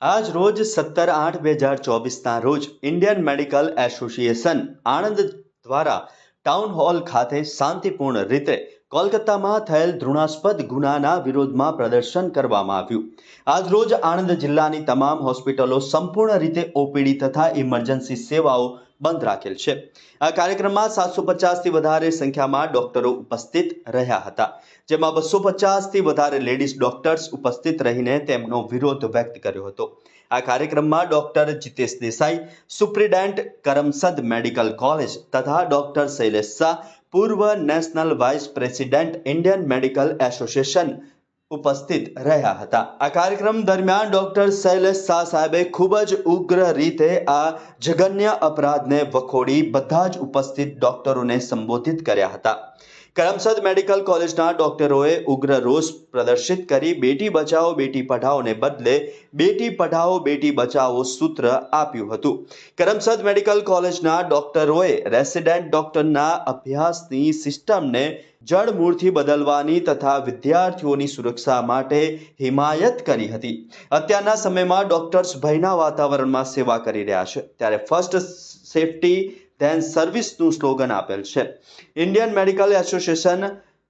આજ રોજ 17/8/2024ના રોજ ઇન્ડિયન મેડિકલ એસોસિએશન આણંદ દ્વારા ટાઉન હોલ ખાતે શાંતિપૂર્ણ રીતે કોલકાતામાં થયેલ ઘૃણાસ્પદ ગુનાના વિરોધમાં પ્રદર્શન કરવામાં આવ્યું. આજ રોજ આણંદ જિલ્લાની તમામ હોસ્પિટલો સંપૂર્ણ રીતે ઓપીડી તથા ઇમરજન્સી સેવાઓ બંધ રાખેલ છે. આ કાર્યક્રમમાં 750થી વધારે સંખ્યામાં ડોક્ટરો ઉપસ્થિત રહ્યા હતા, જેમાં 250થી વધારે લેડીઝ ડોક્ટર્સ ઉપસ્થિત રહીને તેમનો વિરોધ વ્યક્ત કર્યો હતો. આ કાર્યક્રમમાં doctor Jitesh Desai, superintendent Karamsad medical college તથા ડોક્ટર શૈલેષ શાહ, પૂર્વ national vice president Indian medical association ઉપસ્થિત રહ્યા હતા. આ કાર્યક્રમ દરમિયાન ડોક્ટર શૈલેષ શાહ સાહેબે ખૂબ જ ઉગ્ર રીતે આ જઘન્ય અપરાધને વખોડી બધા જ ઉપસ્થિત ડોક્ટરોને સંબોધિત કર્યા હતા. કરમસદ મેડિકલ કોલેજના ડોક્ટરોએ ઉગ્ર રોષ પ્રદર્શિત કરી બેટી બચાવો બેટી પઢાઓને બદલે બેટી પઢાઓ બેટી બચાવો સૂત્ર આપ્યું હતું. કરમસદ મેડિકલ કોલેજના ડોક્ટરોએ રેસિડેન્ટ ડોક્ટરના અભ્યાસની સિસ્ટમને જડમૂળથી બદલવાની તથા વિદ્યાર્થીઓની સુરક્ષા માટે હિમાયત કરી હતી. અત્યારના સમયમાં ડોક્ટર્સ ભયના વાતાવરણમાં સેવા કરી રહ્યા છે, ત્યારે ફર્સ્ટ સેફટી ધેન સર્વિસનું સ્લોગન આપેલ છે. Indian medical association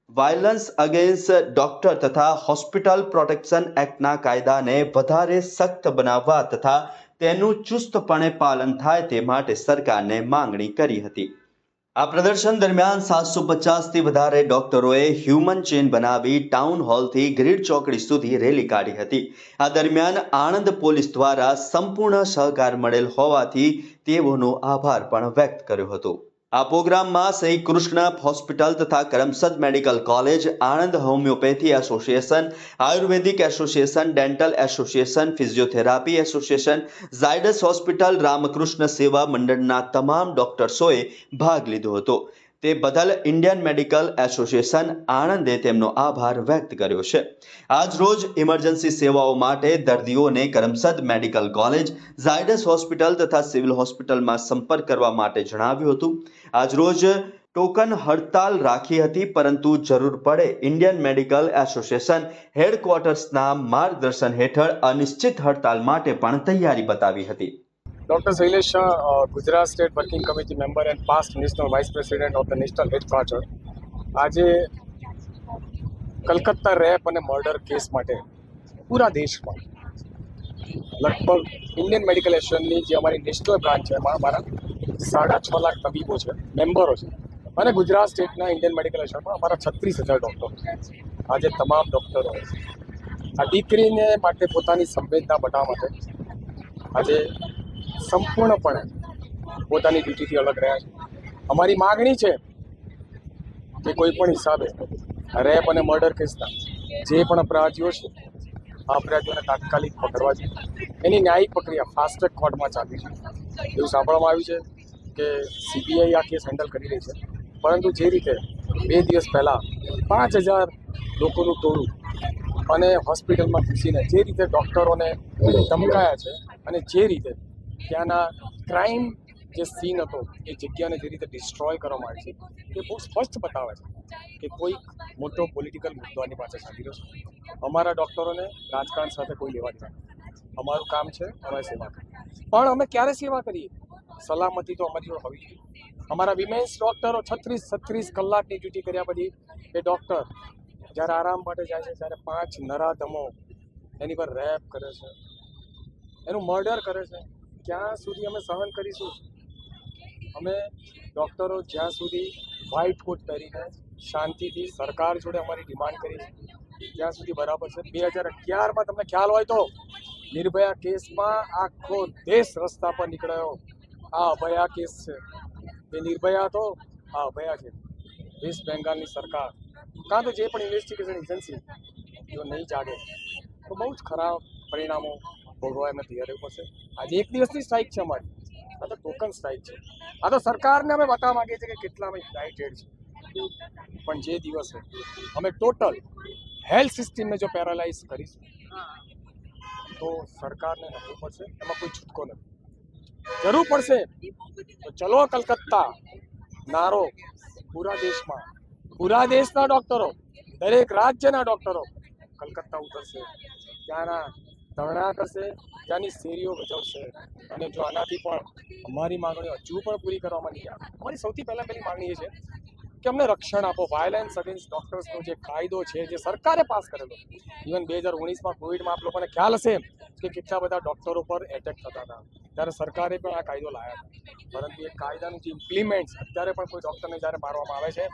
violence against doctor તથા હોસ્પિટલ પ્રોટેક્શન એક્ટના કાયદાને વધારે સખ્ત બનાવવા તથા તેનું ચુસ્તપણે પાલન થાય તે માટે સરકારને માંગણી કરી હતી. આ પ્રદર્શન દરમિયાન 750થી વધારે ડોક્ટરોએ હ્યુમન ચેઇન બનાવી ટાઉન હોલથી ગ્રીડ ચોકડી સુધી રેલી કાઢી હતી. આ દરમિયાન આણંદ પોલીસ દ્વારા સંપૂર્ણ સહકાર મળેલ હોવાથી તેઓનો આભાર પણ વ્યક્ત કર્યો હતો. આ પ્રોગ્રામમાં શ્રી કૃષ્ણ હોસ્પિટલ તથા Karamsad medical college, Anand homeopathy association, ayurvedic association, dental association, physiotherapy association, Zydus hospital, Ramakrishna Seva મંડળના તમામ ડોક્ટર્સોએ ભાગ લીધો હતો. તે બદલ ઇન્ડિયન મેડિકલ એસોસિએશન આણંદે તેમનો આભાર વ્યક્ત કર્યો છે. આજ રોજ ઇમરજન્સી સેવાઓ માટે દર્દીઓને Karamsad medical college, Zydus hospital તથા સિવિલ હોસ્પિટલમાં સંપર્ક કરવા માટે જણાવ્યું હતું. આજ રોજ ટોકન હડતાલ રાખી હતી, પરંતુ જરૂર પડે ઇન્ડિયન મેડિકલ એસોસિએશન હેડક્વાર્ટર્સના માર્ગદર્શન હેઠળ અનિશ્ચિત હડતાલ માટે પણ તૈયારી બતાવી હતી. Dr. Shailesh Shah, Gujarat State Working Committee member and past National Vice President of the National Headquarter, આજે કલકત્તા રેપ અને મર્ડર કેસ માટે પૂરા દેશમાં લગભગ ઇન્ડિયન મેડિકલ એસોસિએશનની જે અમારી નેશનલ બ્રાન્ચ છે એમાં અમારા 6.5 લાખ તબીબો છે, મેમ્બરો છે, અને ગુજરાત સ્ટેટના ઇન્ડિયન મેડિકલ એસોસિએશનમાં અમારા 36,000 ડૉક્ટરો. આજે તમામ ડૉક્ટરો આ દીકરીને માટે પોતાની સંવેદના બતાવવા માટે આજે સંપૂર્ણપણે પોતાની ડ્યુટીથી અલગ રહ્યા છે. અમારી માગણી છે કે કોઈ પણ હિસાબે રેપ અને મર્ડર કેસના જે પણ અપરાધીઓ છે આ અપરાધીઓને તાત્કાલિક પકડવા જોઈએ. એની ન્યાયિક પ્રક્રિયા ફાસ્ટ ટ્રેક કોર્ટમાં ચાલી છે. એવું સાંભળવામાં આવ્યું છે કે CBI આ કેસ હેન્ડલ કરી રહી છે, પરંતુ જે રીતે 2 દિવસ પહેલાં 5,000 લોકોનું ટોળું અને હોસ્પિટલમાં ઘૂસીને જે રીતે ડૉક્ટરોને ધમકાયા છે અને જે રીતે ત્યાંના ક્રાઇમ જે સીન હતો એ જગ્યાને જે રીતે ડિસ્ટ્રોય કરવામાં આવી છે એ બહુ સ્પષ્ટ બતાવે છે કે કોઈ મોટો પોલિટિકલ મુદ્દો આની પાછળ ચાલી રહ્યો છે. અમારા ડૉક્ટરોને રાજકારણ સાથે કોઈ લેવા દેવા નથી. અમારું કામ છે અમે સેવા કરીએ, પણ અમે ક્યારે સેવા કરીએ? સલામતી તો અમારી જોડે હોવી જોઈએ. અમારા વિમેન્સ ડૉક્ટરો 36 કલાકની ડ્યુટી કર્યા પછી એ ડૉક્ટર જ્યારે આરામ માટે જાય છે ત્યારે 5 નરાધમો એની પર રેપ કરે છે, એનું મર્ડર કરે છે. ક્યાં સુધી અમે સહન કરીશું? અમે ડૉક્ટરો જ્યાં સુધી વ્હાઇટ કોટ પહેરીને શાંતિથી સરકાર જોડે અમારી ડિમાન્ડ કરી છે ત્યાં સુધી બરાબર છે. 2011માં તમને ખ્યાલ હોય તો નિર્ભયા કેસમાં આખો દેશ રસ્તા પર નીકળ્યો. આ અભયા કેસ છે, એ નિર્ભયા તો આ અભયા છે. વેસ્ટ બેંગાલની સરકાર કાં તો જે પણ ઇન્વેસ્ટિગેશન એજન્સી જો નહીં જાગે તો બહુ જ ખરાબ પરિણામો ભોગવવા એમને તૈયાર રહેવું પડશે. આજે 1 દિવસની સ્ટ્રાઇક છે અમારી, આ તો ટોકન સ્ટ્રાઇક છે. આ તો સરકારને અમે બતાવવા માંગીએ છીએ કે કેટલા અમે યુનાઇટેડ છે. પણ જે દિવસે અમે ટોટલ હેલ્થ સિસ્ટમને જો પેરાલાઇઝ કરીશું તો સરકારને નબળું પડશે, એમાં કોઈ છૂટકો નથી. જરૂર પડશે તો ચલો કલકત્તા નારો પૂરા દેશમાં, પૂરા દેશના ડૉક્ટરો, દરેક રાજ્યના ડૉક્ટરો કલકત્તા ઉતરશે. ત્યાંના ધરણા કરશે, ત્યાંની શેરીઓ ગજવશે. અને જો આનાથી પણ અમારી માંગણીઓ હજુ પણ પૂરી કરવામાં નહીં આવે, અમારી સૌથી પહેલી માંગણી એ છે કે અમને રક્ષણ આપો. વાયલેન્સ અગેન્સ્ટ ડોક્ટર્સનો જે કાયદો છે, જે સરકારે પાસ કરેલો, ઇવન 2019માં કોવિડમાં આપ લોકોને ખ્યાલ હશે કે કેટલા બધા ડોક્ટરો પર એટેક થતા હતા, ત્યારે સરકારે પણ આ કાયદો લાવ્યા હતા. પરંતુ એ કાયદાનું જે ઇમ્પ્લિમેન્ટ અત્યારે પણ કોઈ ડોક્ટરને જ્યારે મારવામાં આવે છે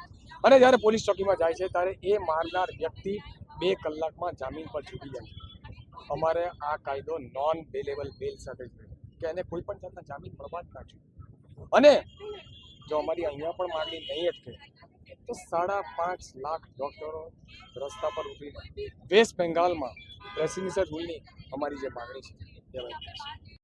અને જ્યારે પોલીસ ચોકીમાં જાય છે, ત્યારે એ મારનાર વ્યક્તિ 2 કલાકમાં જામીન પર છૂટી જાય છે. અમારે આ કાયદો નોન બેલેબલ બેલ સાથે છે કે એને કોઈ પણ જાતના જામીન મળવા જ ના જોઈએ. અને જો અમારી અહીંયા પણ માંગણી નહીં અટકે તો 5.5 લાખ ડોક્ટરો રસ્તા પર ઉતરીને વેસ્ટ બેંગાલમાં પ્રેસિડેન્શિયલ રૂલની અમારી જે માંગણી છે એ અમે કરીશું.